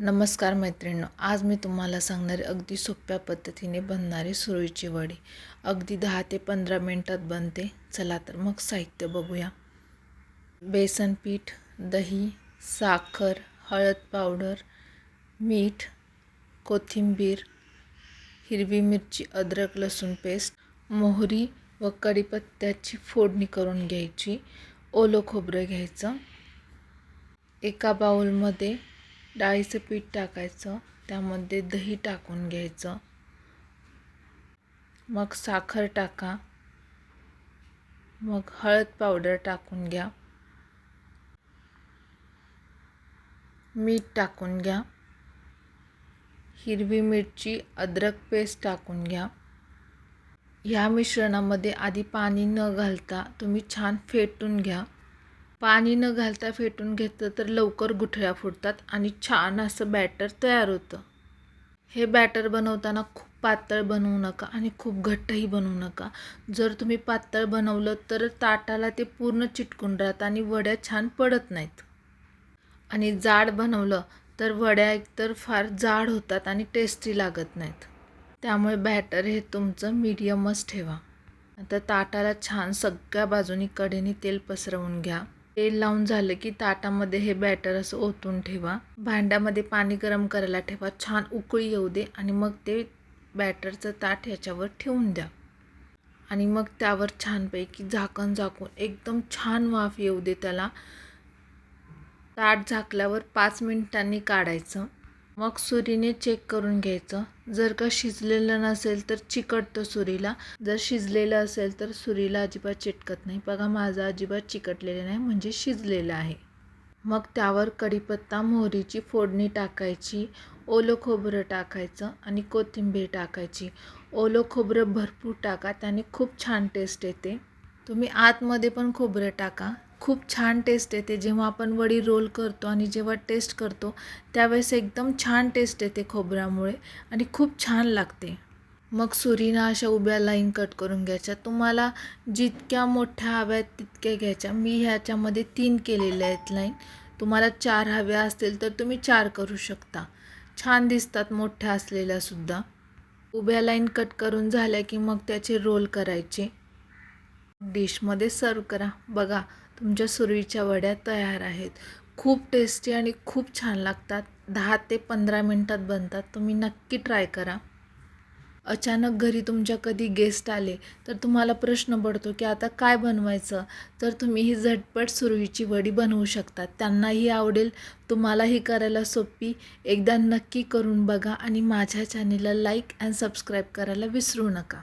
नमस्कार मैत्रिणींनो, आज मी तुम्हाला सांगणारे अगदी सोप्या पद्धतीने बनणारी सुरळीची वडी अगदी 10 ते 15 मिनिटात बनते. चला तर मग साहित्य बघूया. बेसन पीठ, दही, साखर, हळद पावडर, मीठ, कोथिंबीर, हिरवी मिरची, अद्रक लसूण पेस्ट, मोहरी व कढीपत्त्याची फोडणी करून घ्यायची. ओलं खोबरं घ्यायचं. एका बाउलमध्ये डाळीचं पीठ टाकायचं, त्यामध्ये दही टाकून घ्यायचं. मग साखर टाका. मग हळद पावडर टाकून घ्या. मीठ टाकून घ्या. हिरवी मिरची, अद्रक पेस्ट टाकून घ्या. ह्या मिश्रणामध्ये आधी पाणी न घालता तुम्ही छान फेटून घ्या. पाणी न घालता फेटून घेतलं तर लवकर गुठळ्या फुटतात आणि छान असं बॅटर तयार होतं. हे बॅटर बनवताना खूप पातळ बनवू नका आणि खूप घट्टही बनवू नका. जर तुम्ही पातळ बनवलं तर ताटाला ते पूर्ण चिटकून राहतं आणि वड्या छान पडत नाहीत. आणि जाड बनवलं तर वड्या एकतर फार जाड होतात आणि टेस्टी लागत नाहीत. त्यामुळे बॅटर हे तुमचं मीडियमच ठेवा. आता ताटाला छान सगळ्या बाजूनी कडेने तेल पसरवून घ्या. तेल लावून झालं की ताटामध्ये हे बॅटर असं ओतून ठेवा. भांड्यामध्ये पाणी गरम करायला ठेवा. छान उकळी येऊ दे आणि मग ते बॅटरचं ताट याच्यावर ठेवून द्या. आणि मग त्यावर छानपैकी झाकण झाकून एकदम छान वाफ येऊ दे त्याला. ताट झाकल्यावर 5 मिनिटांनी काढायचं. मग सुरीने चेक करून घ्यायचं. जर का शिजलेलं नसेल तर चिकटतं सुरीला. जर शिजलेलं असेल तर सुरीला अजिबात चिटकत नाही. बघा, माझं अजिबात चिकटलेलं नाही, म्हणजे शिजलेलं आहे. मग त्यावर कढीपत्ता, मोहरीची फोडणी टाकायची. ओलं खोबरं टाकायचं आणि कोथिंबीर टाकायची. ओलं खोबरं भरपूर टाका, त्याने खूप छान टेस्ट येते. तुम्ही आतमध्ये पण खोबरं टाका, खूप छान टेस्ट येते. जेव्हा आपण वडी रोल करतो आणि जेव्हा टेस्ट करतो त्यावेळेस एकदम छान टेस्ट येते खोबऱ्यामुळे आणि खूप छान लागते. मग सुरीनं अशा उभ्या लाईन कट करून घ्यायच्या. तुम्हाला जितक्या मोठ्या हव्यात तितक्या घ्यायच्या. मी ह्याच्यामध्ये 3 केलेल्या आहेत लाईन. तुम्हाला 4 हव्या असतील तर तुम्ही 4 करू शकता. छान दिसतात मोठ्या असलेल्यासुद्धा. उभ्या लाईन कट करून झाल्या की मग त्याचे रोल करायचे. डिशमध्ये सर्व करा. बघा, तुमच्या सुरळीच्या वड्या तयार आहेत. खूप टेस्टी आणि खूप छान लागतात. 10 ते 15 मिनिटात बनतात. तुम्ही नक्की ट्राय करा. अचानक घरी तुमच्या कधी गेस्ट आले तर तुम्हाला प्रश्न पडतो की आता काय बनवायचं, तर तुम्ही ही झटपट सुरळीची वडी बनवू शकता. त्यांनाही आवडेल, तुम्हालाही करायला सोपी. एकदा नक्की करून बघा आणि माझ्या चॅनेलला लाईक अँड सबस्क्राईब करायला विसरू नका.